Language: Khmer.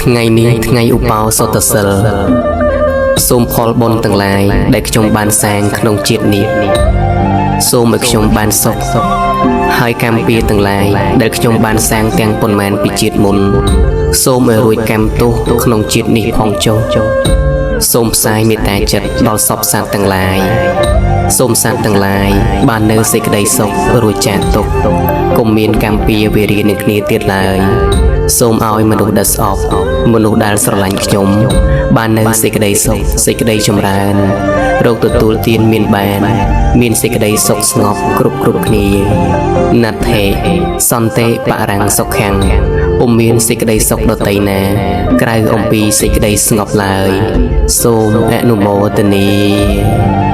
ថ្ងៃនេះថ្ងៃឧបោសថសិលសូមផលបុណ្យទាំងឡាយដែលខ្ញុំបានសាងក្នុងជាតិនេះសូមឲ្យខ្ញុំបានសុខហើយកម្មពៀរទាំងឡាយដែលខ្ញុំបានសាងទាំងប៉ុន្មានពីជាតិមុនសូមឲ្យរួចកម្មទោសក្នុងជាតិនេះផងចុះសូមផ្សាយមេត្តាចិត្តដល់សពសត្វទាំងឡាយសូមសត្វទាំងឡាយបាននៅសេចក្តីសុខរួចចាកទុក្ខកុំមានកម្មពៀរវេរានឹងគ្នាទៀតឡើយសូមឲ្យមនុស្សដែលស្អប់មនុស្សដែលស្រឡាញ់ខ្ញុំបាននៅសេចក្តីសុខសេចក្តីចម្រើនរកទទួលទានមានបានមានសេចក្តីសុខស្ងប់គ្រប់គ្នាណដ្ឋេសន្តិបរាំងសុខំពុំមានសេចក្តីសុខដតីណាក្រៅអំពីសេចក្តីស្ងប់ឡើយសូមអនុមោទនា